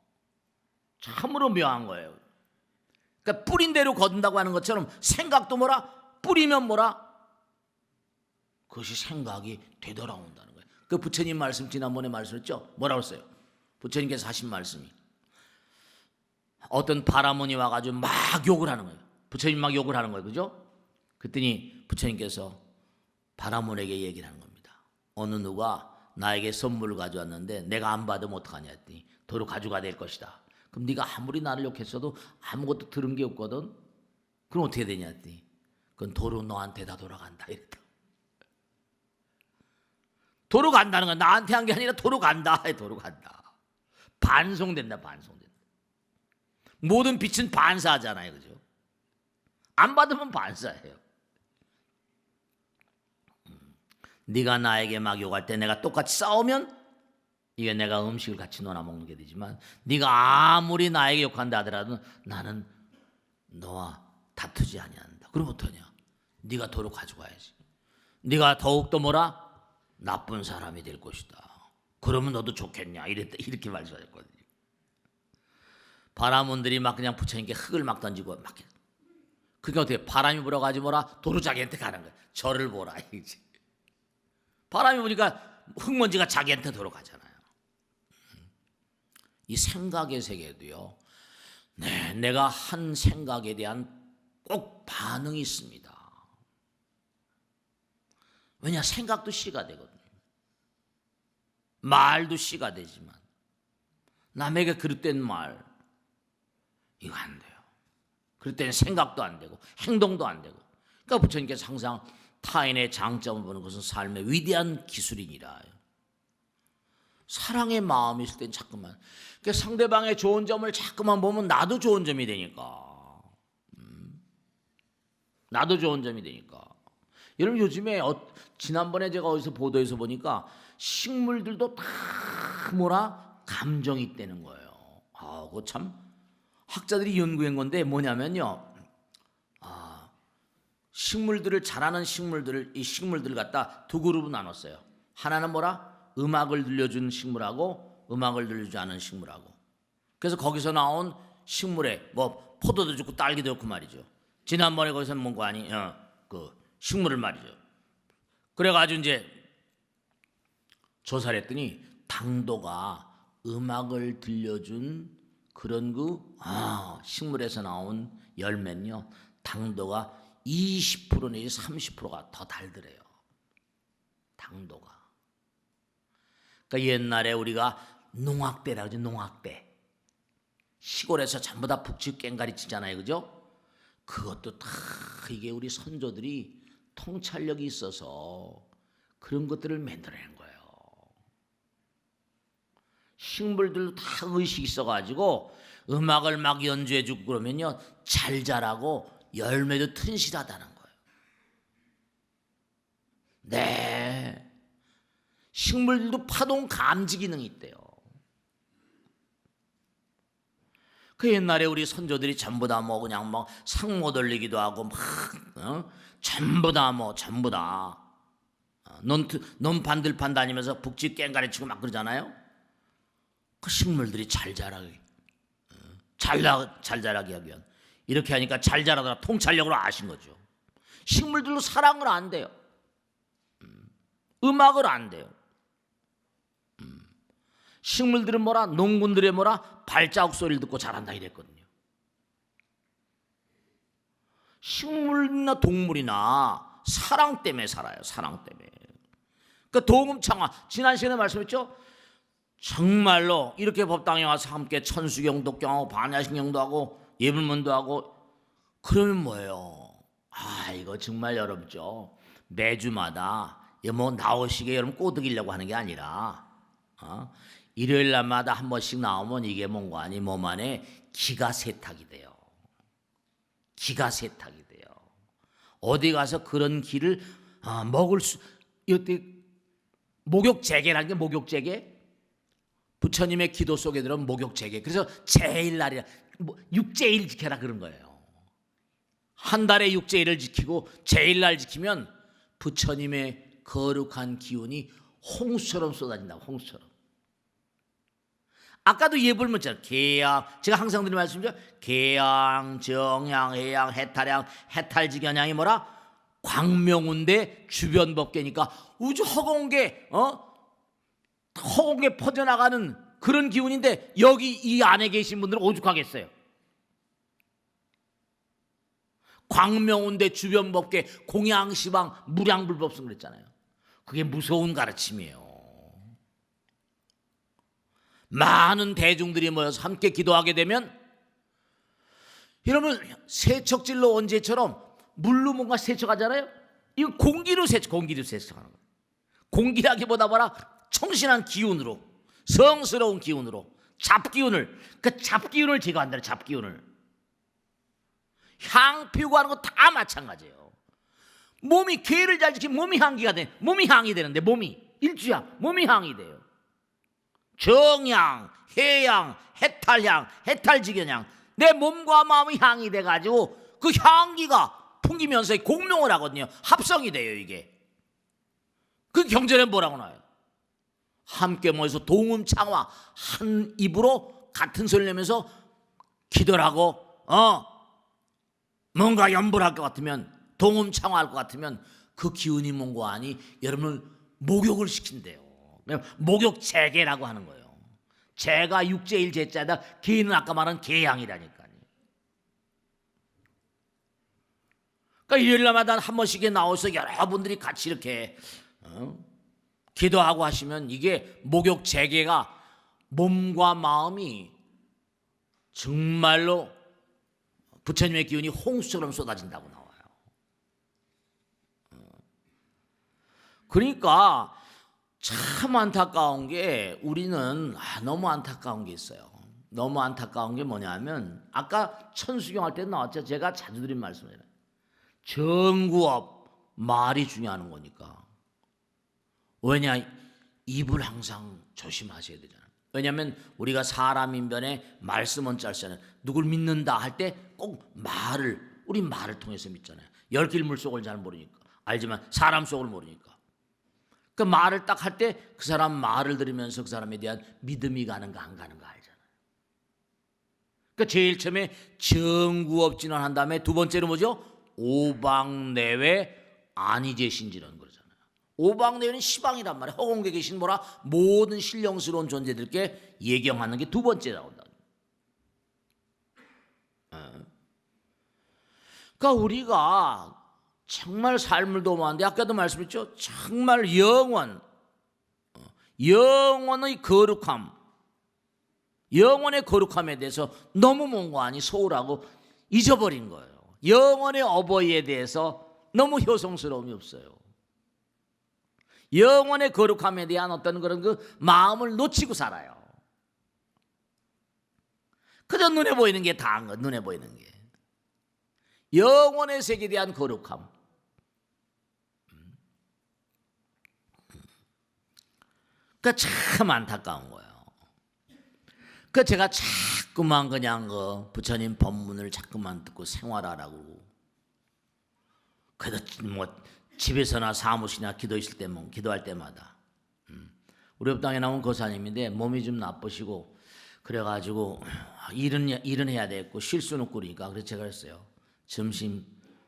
S2: 참으로 묘한 거예요. 그러니까 뿌린 대로 거둔다고 하는 것처럼 생각도 뭐라? 뿌리면 뭐라? 그것이 생각이 되돌아온다는 거예요. 그 부처님 말씀 지난번에 말씀했죠. 뭐라고 했어요? 부처님께서 하신 말씀이 어떤 바라문이 와가지고 막 욕을 하는 거예요. 부처님 막 욕을 하는 거예요. 그죠? 그랬더니 부처님께서 바라문에게 얘기를 하는 겁니다. 어느 누가 나에게 선물을 가져왔는데 내가 안 받으면 어떡하냐 했더니 도로 가져가야 될 것이다. 그럼 네가 아무리 나를 욕했어도 아무것도 들은 게 없거든. 그럼 어떻게 되냐 했더니 그건 도로 너한테 다 돌아간다 이랬다. 도로 간다는 건 나한테 한 게 아니라 도로 간다. 도로 간다. 반송된다. 반송된다. 모든 빛은 반사하잖아요. 그죠? 안 받으면 반사예요. 네가 나에게 막 욕할 때 내가 똑같이 싸우면 이게 내가 음식을 같이 나눠 먹는 게 되지만 네가 아무리 나에게 욕한다 하더라도 나는 너와 다투지 아니한다. 그럼 어떠냐? 네가 도로 가져가야지. 네가 더욱더 뭐라? 나쁜 사람이 될 것이다. 그러면 너도 좋겠냐? 이렇게 말씀하셨거든요. 바라문들이 막 그냥 부처님께 흙을 막 던지고 막 그게 어떻게 바람이 불어가지고 뭐라? 도로 자기한테 가는 거야. 저를 보라. 바람이 부니까 흙먼지가 자기한테 돌아가잖아요. 이 생각의 세계도요. 내가 한 생각에 대한 꼭 반응이 있습니다. 왜냐? 생각도 씨가 되거든요. 말도 씨가 되지만 남에게 그릇된 말 이거 안 돼요. 그릇된 생각도 안 되고 행동도 안 되고. 그러니까 부처님께서 항상 타인의 장점을 보는 것은 삶의 위대한 기술이니라. 사랑의 마음이 있을 땐 자꾸만 그러니까 상대방의 좋은 점을 자꾸만 보면 나도 좋은 점이 되니까. 나도 좋은 점이 되니까. 여러분 요즘에 지난번에 제가 어디서 보도에서 보니까 식물들도 다 뭐라? 감정이 있다는 거예요. 그거 참 학자들이 연구한 건데 뭐냐면요. 식물들을 자라는 식물들을 이 식물들을 갖다 두 그룹으로 나눴어요. 하나는 뭐라? 음악을 들려준 식물하고 음악을 들려주지 않은 식물하고. 그래서 거기서 나온 식물에 뭐 포도도 좋고 딸기도 좋고 말이죠. 지난번에 거기서 뭔가 아니 그 식물을 말이죠. 그래가지고 이제 조사를 했더니 당도가 음악을 들려준 그런 식물에서 나온 열매는요. 당도가 20% 내지 30%가 더 달더래요. 당도가. 그러니까 옛날에 우리가 농악대라고 하죠. 농악대. 시골에서 전부 다 북치 깽가리 치잖아요. 그죠? 그것도 다 이게 우리 선조들이 통찰력이 있어서 그런 것들을 만들어낸 거예요. 식물들도 다 의식이 있어가지고 음악을 막 연주해주고 그러면요. 잘 자라고 열매도 튼실하다는 거예요. 네. 식물들도 파동 감지 기능이 있대요. 그 옛날에 우리 선조들이 전부 다 뭐 그냥 뭐 상모 돌리기도 하고 막 전부 다 논판들판 다니면서 북지 깽가리 치고 막 그러잖아요. 그 식물들이 잘 자라게 잘 자라게 하면 이렇게 하니까 잘 자라다가 통찰력으로 아신 거죠. 식물들도 사랑을 안 돼요. 음악을 안 돼요. 식물들은 뭐라? 농군들의 뭐라? 발자국 소리를 듣고 자란다 이랬거든요. 식물이나 동물이나 사랑 때문에 살아요. 사랑 때문에. 그러니까 동음창화 지난 시간에 말씀했죠. 정말로 이렇게 법당에 와서 함께 천수경도 경하고 반야신경도 하고 예불문도 하고 그러면 뭐예요? 아 이거 정말 여러분죠. 매주마다 뭐 나오시게 여러분 꼬드기려고 하는 게 아니라 일요일 날마다 한 번씩 나오면 이게 뭔가 아니 몸 안에 기가 세탁이 돼요. 기가 세탁이 돼요. 어디 가서 그런 기를 먹을 수 이때 목욕재개라는 게 목욕재개 부처님의 기도 속에 들어온 목욕재개. 그래서 제일날이라 육제일 지켜라 그런 거예요. 한 달에 육제일을 지키고 제일날 지키면 부처님의 거룩한 기운이 홍수처럼 쏟아진다고. 홍수처럼. 아까도 예불문자 계양 제가 항상 드리는 말씀이죠. 계양, 정양, 해양, 해탈양, 해탈지견양이 뭐라? 광명운대 주변법계니까 우주 허공계 허공에 퍼져나가는 그런 기운인데 여기 이 안에 계신 분들은 오죽하겠어요. 광명운대 주변법계 공양시방 무량불법승 그랬잖아요. 그게 무서운 가르침이에요. 많은 대중들이 모여서 함께 기도하게 되면 여러분 세척질로 언제처럼 물로 뭔가 세척하잖아요. 이거 공기로 세척하는 거예요. 공기라기보다 뭐라 청신한 기운으로 성스러운 기운으로 잡기운을 잡기운을 제거한다는 잡기운을 향 피우고 하는 거 다 마찬가지예요. 몸이 계를 잘 지키면 몸이 향기가 돼. 몸이 향이 되는데 몸이 일주야 몸이 향이 돼요. 정향, 해양, 해탈향, 해탈지견향 내 몸과 마음이 향이 돼가지고 그 향기가 풍기면서 공명을 하거든요. 합성이 돼요 이게. 그 경전에 뭐라고 나와요? 함께 모여서 동음창화 한 입으로 같은 소리를 내면서 기도를 하고 뭔가 연불할 것 같으면 동음창화할 것 같으면 그 기운이 뭔가 아니 여러분을 목욕을 시킨대요. 목욕재개라고 하는 거예요. 재가 육제일 제자다. 개는 아까 말한 개양이라니까요. 그러니까 일요일마다 한 번씩 나와서 여러분들이 같이 이렇게 기도하고 하시면 이게 목욕재개가 몸과 마음이 정말로 부처님의 기운이 홍수처럼 쏟아진다고 나와요. 그러니까 참 안타까운 게 우리는 너무 안타까운 게 있어요. 너무 안타까운 게 뭐냐면 아까 천수경 할 때 나왔죠. 제가 자주 드린 말씀이에요. 정구업 말이 중요한 거니까. 왜냐 입을 항상 조심하셔야 되잖아요. 왜냐하면 우리가 사람 인변에 말씀은 짤잖아요. 누굴 믿는다 할 때 꼭 우리 말을 통해서 믿잖아요. 열길 물속을 잘 모르니까 알지만 사람 속을 모르니까. 그 말을 딱 할 때 그 사람 말을 들으면서 그 사람에 대한 믿음이 가는가 안 가는가 알잖아요. 그러니까 제일 처음에 정구업 진언한 다음에 두 번째로 뭐죠? 오방내외 안이제신지는 그러잖아요. 오방내외는 시방이란 말이에요. 허공에 계신 뭐라 모든 신령스러운 존재들께 예경하는 게 두 번째 나온다. 그러니까 우리가 정말 삶을 도모하는데 아까도 말씀했죠. 정말 영원의 거룩함, 영원의 거룩함에 대해서 너무 뭔가 아니 소홀하고 잊어버린 거예요. 영원의 어버이에 대해서 너무 효성스러움이 없어요. 영원의 거룩함에 대한 어떤 그런 그 마음을 놓치고 살아요. 그저 눈에 보이는 게 다한 거, 눈에 보이는 게. 영원의 세계에 대한 거룩함. 그러니까 참 안타까운 거예요. 그 제가 자꾸만 그냥 그 부처님 법문을 자꾸만 듣고 생활하라고. 그래도 뭐 집에서나 사무실이나 기도했을 때 뭐 기도할 때마다 우리 법당에 나온 거사님인데 몸이 좀 나쁘시고 그래가지고 일은 해야 되겠고 쉴 수는 없고 그러니까 그래서 제가 그랬어요. 점심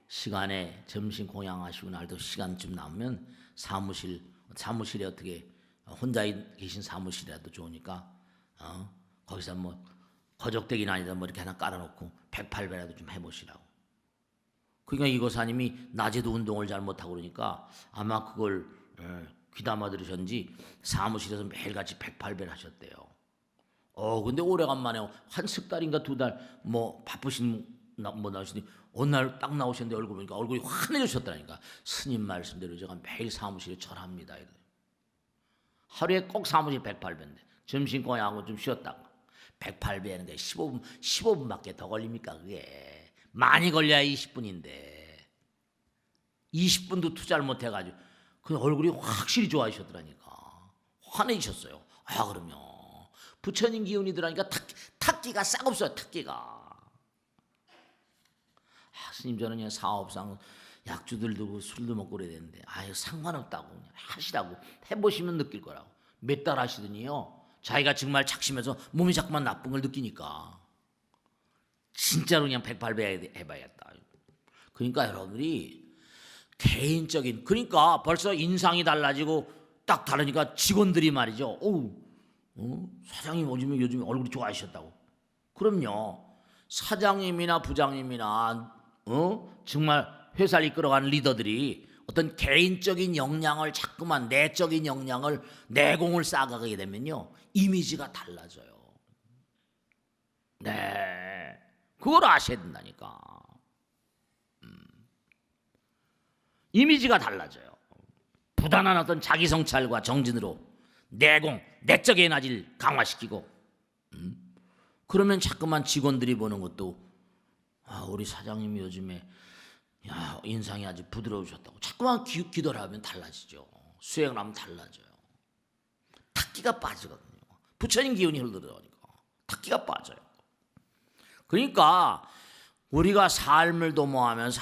S2: 시간에 점심 공양하시고 날도 시간 좀 남으면 사무실에 어떻게 혼자 계신 사무실이라도 좋으니까 거기서 뭐 거적대기나 아니다 뭐 이렇게 하나 깔아놓고 108배라도 좀 해보시라고. 그러니까 이 고사님이 낮에도 운동을 잘 못하고 그러니까 아마 그걸 귀담아 들으셨는지 사무실에서 매일같이 108배를 하셨대요. 근데 오래간만에 한 석 달인가 두 달 뭐 바쁘신 뭐 나오시니 어느 날 딱 나오셨는데 얼굴 보니까 얼굴이 환해지셨다니까. 스님 말씀대로 제가 매일 사무실에 절합니다. 하루에 꼭 사무실 108배인데 점심권하고 좀 쉬었다가 108배 하는데 15분밖에 더 걸립니까 그게. 많이 걸려야 20분인데 20분도 투자를 못해가지고 그 얼굴이 확실히 좋아지셨더라니까. 환해지셨어요. 그러면 부처님 기운이 들어가니까 탁기가 싹 없어요. 탁기가. 스님 저는 그냥 사업상 약주들 들고 술도 먹고 그래야 되는데 상관없다고 그냥 하시라고. 해보시면 느낄 거라고. 몇 달 하시더니요 자기가 정말 작심해서 몸이 자꾸만 나쁜 걸 느끼니까 진짜로 그냥 108배 해봐야겠다. 그러니까 여러분들이 개인적인, 그러니까 벌써 인상이 달라지고 딱 다르니까 직원들이 말이죠. 사장님 요즘에 얼굴이 좋아지셨다고. 그럼요. 사장님이나 부장님이나 정말 회사를 이끌어가는 리더들이 어떤 개인적인 역량을 자꾸만 내적인 역량을 내공을 쌓아가게 되면요 이미지가 달라져요. 네, 그걸 아셔야 된다니까. 이미지가 달라져요. 부단한 어떤 자기 성찰과 정진으로 내공, 내적 에너지를 강화시키고 그러면 자꾸만 직원들이 보는 것도 우리 사장님이 요즘에 인상이 아주 부드러우셨다고 자꾸만 기도를 하면 달라지죠. 수행을 하면 달라져요. 탁기가 빠지거든요. 부처님 기운이 흘러들어가니까 탁기가 빠져요. 그러니까 우리가 삶을 도모하면서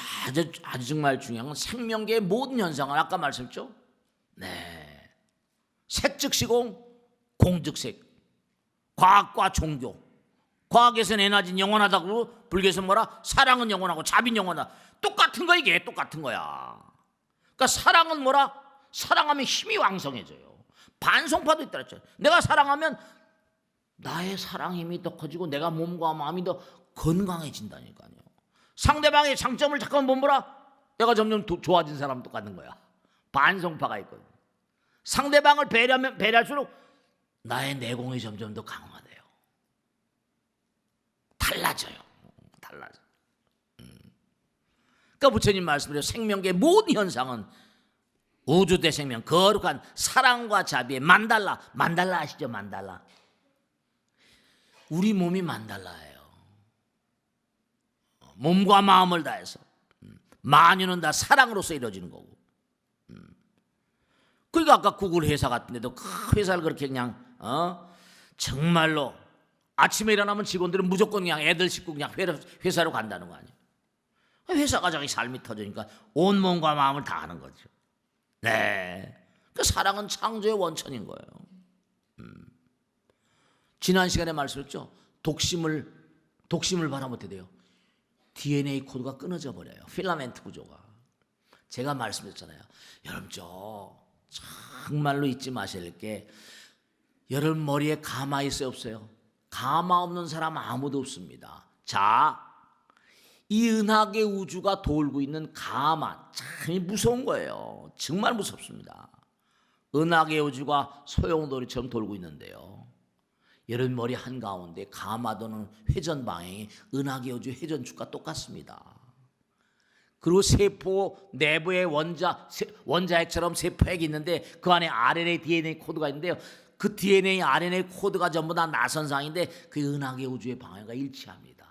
S2: 아주 정말 중요한 건 생명계의 모든 현상을 아까 말씀했죠. 네, 색즉 시공, 공즉 색. 과학과 종교. 과학에서는 에너지는 영원하다고, 불교에서는 뭐라? 사랑은 영원하고 자비는 영원하다. 똑같은 거 이게 똑같은 거야. 그러니까 사랑은 뭐라? 사랑하면 힘이 왕성해져요. 반성파도 있다 그랬죠. 내가 사랑하면 나의 사랑 힘이 더 커지고 내가 몸과 마음이 더 건강해진다니까요. 상대방의 장점을 잠깐 보라. 내가 점점 좋아진 사람 똑같은 거야. 반성파가 있거든. 상대방을 배려할수록 나의 내공이 점점 더 강화돼요. 달라져요. 그러니까 부처님 말씀대로 생명계의 모든 현상은 우주대 생명 거룩한 사랑과 자비의 만달라 아시죠? 만달라. 우리 몸이 만달라예요. 몸과 마음을 다해서 만유는 다 사랑으로서 이루어지는 거고. 그러니까 아까 구글 회사 같은 데도 그 회사를 그렇게 그냥 정말로 아침에 일어나면 직원들은 무조건 그냥 애들 싣고 그냥 회사로 간다는 거 아니에요. 회사가 자기 삶이 터지니까 온 몸과 마음을 다 하는 거죠. 네, 그 사랑은 창조의 원천인 거예요. 지난 시간에 말씀했죠. 독심을 바라면 어떻게 돼요? DNA 코드가 끊어져 버려요. 필라멘트 구조가. 제가 말씀했잖아요. 여러분 정말로 잊지 마셔야 될 게, 여러분 머리에 가마 있어요 없어요? 가마 없는 사람 아무도 없습니다. 자, 이 은하계 우주가 돌고 있는 가마 참 무서운 거예요. 정말 무섭습니다. 은하계 우주가 소용돌이처럼 돌고 있는데요, 여러분 머리 한가운데 가마 도는 회전 방향이 은하계 우주 회전축과 똑같습니다. 그리고 세포 내부에 원자핵처럼 세포핵이 있는데 그 안에 RNA, DNA 코드가 있는데요, 그 DNA, RNA 코드가 전부 다 나선상인데 그 은하계 우주의 방향과 일치합니다.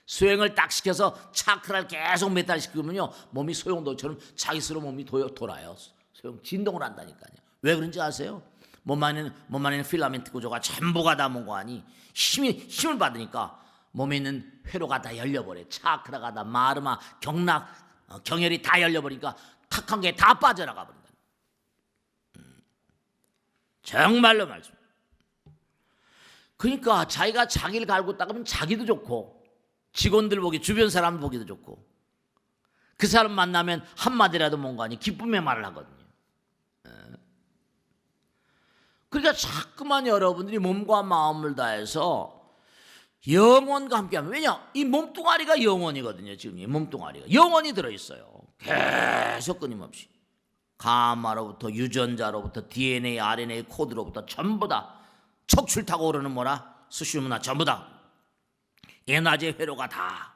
S2: 수행을 딱 시켜서 차크라를 계속 몇 달 시키면요 몸이 소용돌이처럼 자기 스스로 몸이 돌아요. 소용 진동을 한다니까요. 왜 그런지 아세요? 몸 안에는 필라멘트 구조가 전부가 다 뭔가하니 힘을 받으니까 몸에 있는 회로가 다 열려버려요. 차크라가 다 마르마, 경락, 경혈이 다 열려버리니까 탁한 게 다 빠져나가 버린다. 정말로 말씀. 그러니까 자기가 자기를 갈고 닦으면 자기도 좋고 직원들 보기, 주변 사람 보기도 좋고, 그 사람 만나면 한마디라도 뭔가 하니 기쁨의 말을 하거든요. 그러니까 자꾸만 여러분들이 몸과 마음을 다해서 영혼과 함께하면, 왜냐? 이 몸뚱아리가 영혼이거든요. 지금 이 몸뚱아리가 영혼이 들어있어요. 계속 끊임없이 가마로부터 유전자로부터 DNA, RNA 코드로부터 전부 다 척출 타고 오르는 뭐라 수시문화 전부 다 에너지 회로가 다.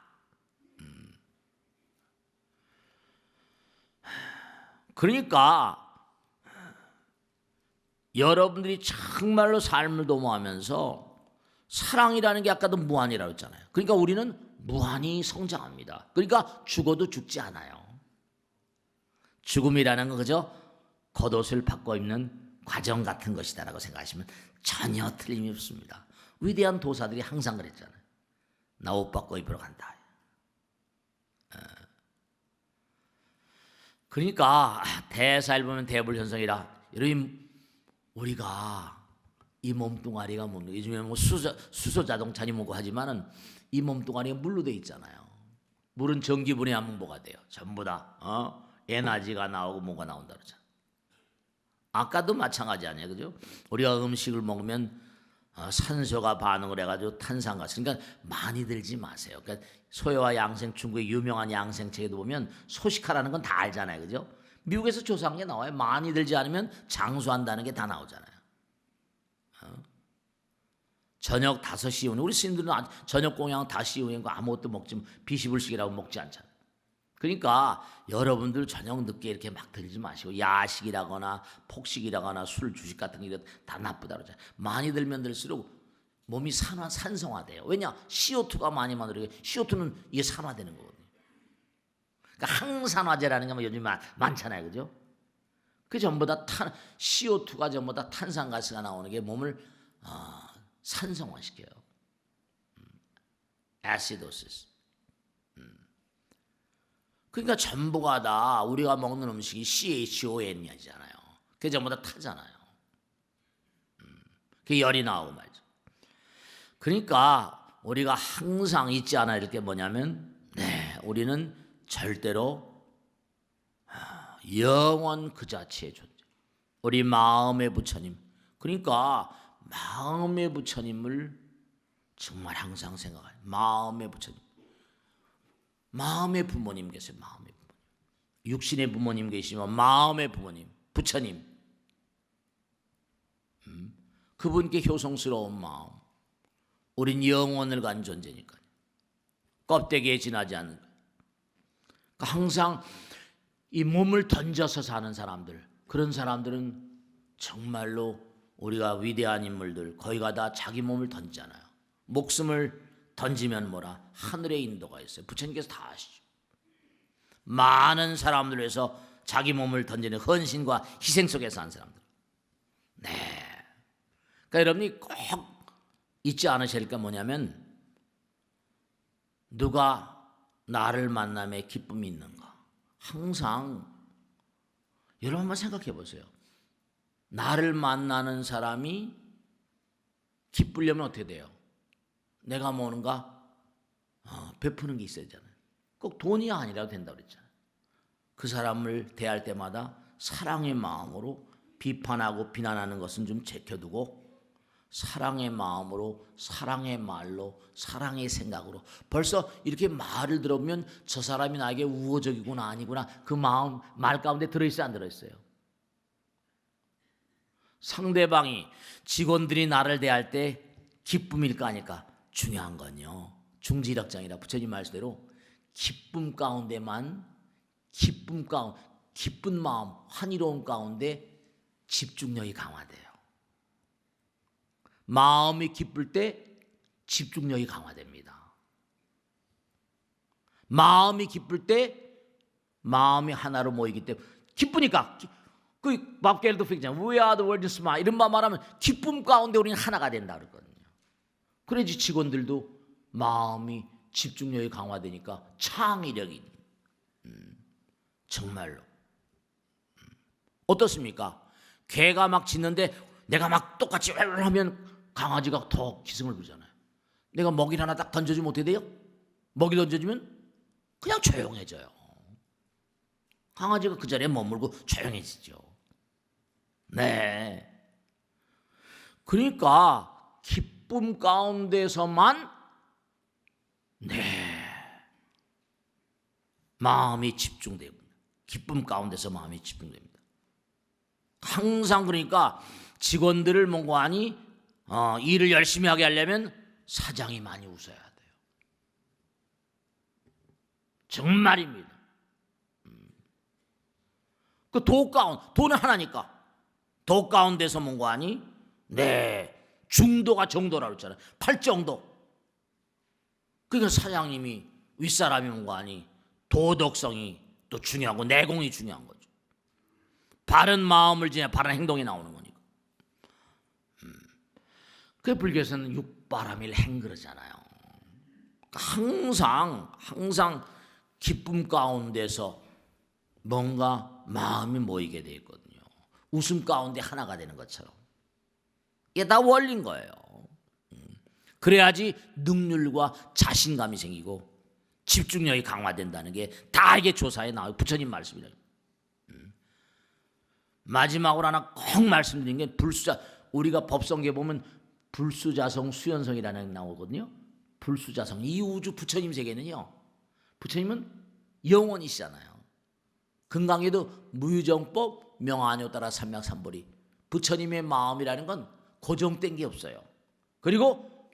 S2: 그러니까 여러분들이 정말로 삶을 도모하면서 사랑이라는 게 아까도 무한이라고 했잖아요. 그러니까 우리는 무한히 성장합니다. 그러니까 죽어도 죽지 않아요. 죽음이라는 건 그저 겉옷을 바꿔 입는 과정 같은 것이다라고 생각하시면 전혀 틀림이 없습니다. 위대한 도사들이 항상 그랬잖아요. 나 옷 바꿔 입으러 간다. 그러니까 대사를 보면 대불현성이라, 여러분 우리가 이 몸뚱아리가 뭡니까? 요즘에 뭐 수소 자동차니 뭐고 하지만은 이 몸뚱아리가 물로 돼 있잖아요. 물은 전기분해 하면 뭐가 돼요? 전부 다 에너지가 나오고 뭐가 나온다 그러잖아요. 아까도 마찬가지 아니에요, 그죠? 우리가 음식을 먹으면 산소가 반응을 해가지고 탄산가스. 그러니까 많이 들지 마세요. 그러니까 소해와 양생, 중국의 유명한 양생책에도 보면 소식하라는 건 다 알잖아요, 그죠? 미국에서 조사한 게 나와요. 많이 들지 않으면 장수한다는 게 다 나오잖아요. 저녁 5시 이후에, 우리 스님들은 저녁 공양 5시 이후에 아무것도 먹지, 비시불식이라고 먹지 않잖아요. 그러니까 여러분들 저녁 늦게 이렇게 막 들지 마시고, 야식이라거나 폭식이라거나 술, 주식 같은 게 다 나쁘다 그러잖아요. 많이 들면 들수록 몸이 산성화돼요. 왜냐? CO2가 많이 만들어요. CO2는 이게 산화되는 거거든요. 그러니까 항산화제라는 게 뭐 요즘 많잖아요, 그죠? 그 전부 다 CO2가 전부 다 탄산가스가 나오는 게 몸을 산성화시켜요. 아시도시스. 그러니까 전부가 다 우리가 먹는 음식이 CHON이잖아요. 그게 전부 다 타잖아요. 그게 열이 나오고 말이죠. 그러니까 우리가 항상 잊지 않아야 될 게 뭐냐면, 우리는 절대로 영원 그 자체의 존재. 우리 마음의 부처님. 그러니까 마음의 부처님을 정말 항상 생각해요. 마음의 부처님. 마음의 부모님 계세요. 마음의 부모님. 육신의 부모님 계시면 마음의 부모님, 부처님. 그분께 효성스러운 마음. 우린 영혼을 간 존재니까요. 껍데기에 지나지 않는 거예요. 그러니까 항상 이 몸을 던져서 사는 사람들, 그런 사람들은 정말로 우리가 위대한 인물들 거의가 다 자기 몸을 던지잖아요. 목숨을 던지면 뭐라? 하늘의 인도가 있어요. 부처님께서 다 아시죠. 많은 사람들 위해서 자기 몸을 던지는 헌신과 희생 속에서 한 사람들. 그러니까 여러분이 꼭 잊지 않으셔야 할 게 뭐냐면, 누가 나를 만남에 기쁨이 있는가? 항상 여러분 한번 생각해 보세요. 나를 만나는 사람이 기쁘려면 어떻게 돼요? 내가 뭐는가 베푸는 게 있어야 되잖아요. 꼭 돈이 아니라도 된다고 그랬잖아요. 그 사람을 대할 때마다 사랑의 마음으로, 비판하고 비난하는 것은 좀 제껴두고 사랑의 마음으로, 사랑의 말로, 사랑의 생각으로. 벌써 이렇게 말을 들어보면 저 사람이 나에게 우호적이구나 아니구나, 그 마음 말 가운데 들어있어요, 안 들어있어요? 상대방이, 직원들이 나를 대할 때 기쁨일까 아닐까? 중요한 건요, 중지일학장이라 부처님 말씀대로 기쁨 가운데만, 기쁜 마음, 환희로운 가운데 집중력이 강화돼요. 마음이 기쁠 때 집중력이 강화됩니다. 마음이 기쁠 때 마음이 하나로 모이기 때문에, 기쁘니까 그 밥겔도 fik잖아요. We are the world smile. 이런 말 말하면 기쁨 가운데 우리는 하나가 된다 그러거든요. 그래야지 직원들도 마음이, 집중력이 강화되니까 창의력이, 정말로 어떻습니까? 개가 막 짖는데 내가 막 똑같이 하면 강아지가 더 기승을 부리잖아요. 내가 먹이를 하나 딱 던져주면 어떻게 돼요? 먹이 던져주면 그냥 조용해져요. 강아지가 그 자리에 머물고 조용해지죠. 그러니까 기쁨 가운데서만 마음이 집중됩니다. 기쁨 가운데서 마음이 집중됩니다. 항상 그러니까 직원들을 뭔가하니 일을 열심히 하게 하려면 사장이 많이 웃어야 돼요. 정말입니다. 그 돈은 하나니까 도 가운데서 뭔가하니 중도가 정도라고 했잖아요. 8정도. 그러니까 사장님이 윗사람이 뭔가하니 도덕성이 또 중요하고 내공이 중요한 거죠. 바른 마음을 지냐 바른 행동이 나오는 거니까. 그 불교에서는 육바람일 행 그러잖아요. 항상 기쁨 가운데서 뭔가 마음이 모이게 돼 있거든요. 웃음 가운데 하나가 되는 것처럼. 이게 다 원리인 거예요. 그래야지 능률과 자신감이 생기고 집중력이 강화된다는 게 다 이게 조사에 나와요. 부처님 말씀이래요. 마지막으로 하나 꼭 말씀드린 게 우리가 법성계에 보면 불수자성 수연성이라는 게 나오거든요. 불수자성, 이 우주 부처님 세계는요, 부처님은 영원이시잖아요. 금강에도 무유정법 명아뇨 따라 삼명삼보리, 부처님의 마음이라는 건 고정된 게 없어요. 그리고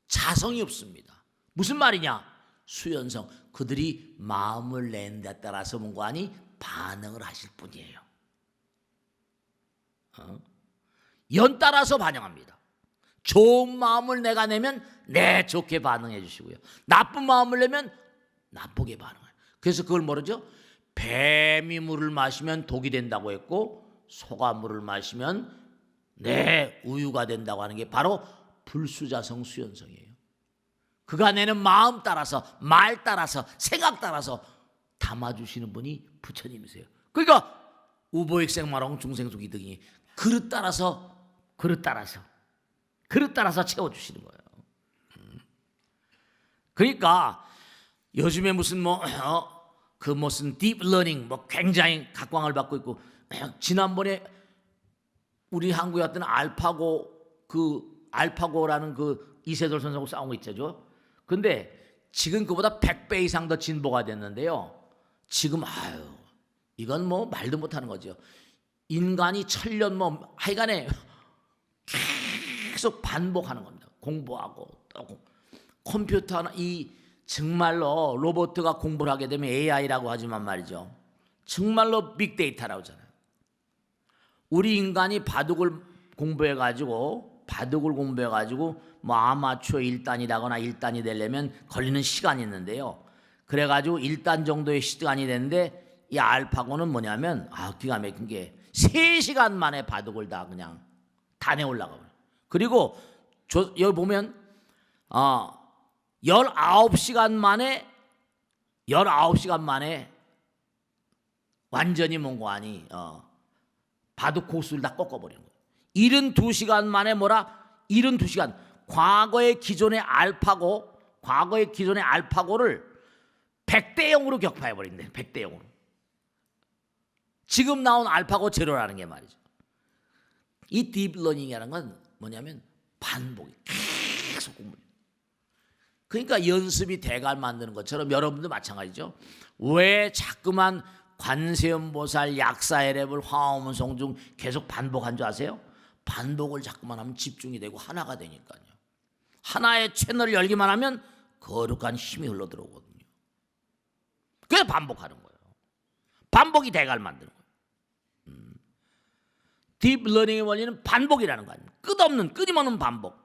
S2: 자성이 없습니다. 무슨 말이냐? 수연성, 그들이 마음을 낸 데 따라서 뭔가 하니 반응을 하실 뿐이에요. 연 따라서 반영합니다. 좋은 마음을 내가 내면 좋게 반응해 주시고요. 나쁜 마음을 내면 나쁘게 반응해요. 그래서 그걸 뭐라죠? 뱀이 물을 마시면 독이 된다고 했고 소가 물을 마시면 우유가 된다고 하는 게 바로 불수자성 수연성이에요. 그가 내는 마음 따라서, 말 따라서, 생각 따라서 담아주시는 분이 부처님이세요. 그러니까 우보익생마롱 중생수기등이 그릇 따라서 채워주시는 거예요. 그러니까 요즘에 무슨 무슨 딥러닝 굉장히 각광을 받고 있고, 지난번에 우리 한국에 왔던 알파고라는 그 이세돌 선생하고 싸운 거 있죠. 근데 지금 그보다 100배 이상 더 진보가 됐는데요. 지금 이건 말도 못하는 거죠. 인간이 천년 하여간에 계속 반복하는 겁니다. 공부하고 또 컴퓨터나 정말로 로봇가 공부를 하게 되면 AI라고 하지만 말이죠. 정말로 빅데이터라고 하잖아요. 우리 인간이 바둑을 공부해가지고 아마추어 1단이라거나 1단이 되려면 걸리는 시간이 있는데요. 그래가지고 1단 정도의 시간이 되는데 이 알파고는 뭐냐면 기가 막힌 게 3시간 만에 바둑을 다 내올라가 버려요. 그리고 여기 보면 19시간 만에 완전히 뭔가하니 바둑 고수를 다 꺾어버리는 거예요. 72시간 만에 72시간. 과거의 기존의 알파고를 100대 0으로 격파해버린대. 100대 0으로. 지금 나온 알파고 제로라는 게 말이죠. 이 딥러닝이라는 건 뭐냐면 반복이 계속 공부. 그러니까 연습이 대가를 만드는 것처럼 여러분도 마찬가지죠. 왜 자꾸만 관세음보살, 약사해랩을 화엄은송중 계속 반복한 줄 아세요? 반복을 자꾸만 하면 집중이 되고 하나가 되니까요. 하나의 채널을 열기만 하면 거룩한 힘이 흘러들어오거든요. 그래서 반복하는 거예요. 반복이 대가를 만드는 거예요. 딥러닝의 원리는 반복이라는 거 아닙니까? 끝없는 끊임없는 반복.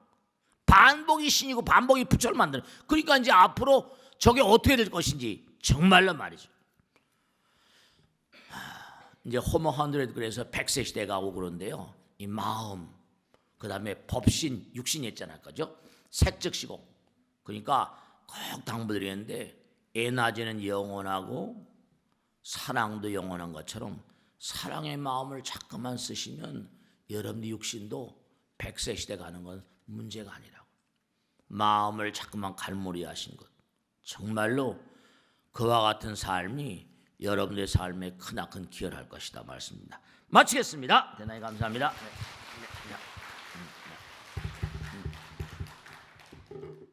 S2: 반복이 신이고 반복이 부처를 만드는. 그러니까 이제 앞으로 저게 어떻게 될 것인지 정말로 말이죠. 이제 호모 100 그래서 100세 시대가 오고 그런데요. 이 마음, 그 다음에 법신, 육신이 있잖아요. 그죠? 색즉시공. 그러니까 꼭 당부드리는데 에너지는 영원하고 사랑도 영원한 것처럼 사랑의 마음을 자꾸만 쓰시면 여러분의 육신도 100세 시대 가는 건 문제가 아니라고. 마음을 자꾸만 갈무리하신 것. 정말로 그와 같은 삶이 여러분의 삶에 크나큰 기여를 할 것이다 말씀입니다. 마치겠습니다. 대단히 감사합니다. 네. 예.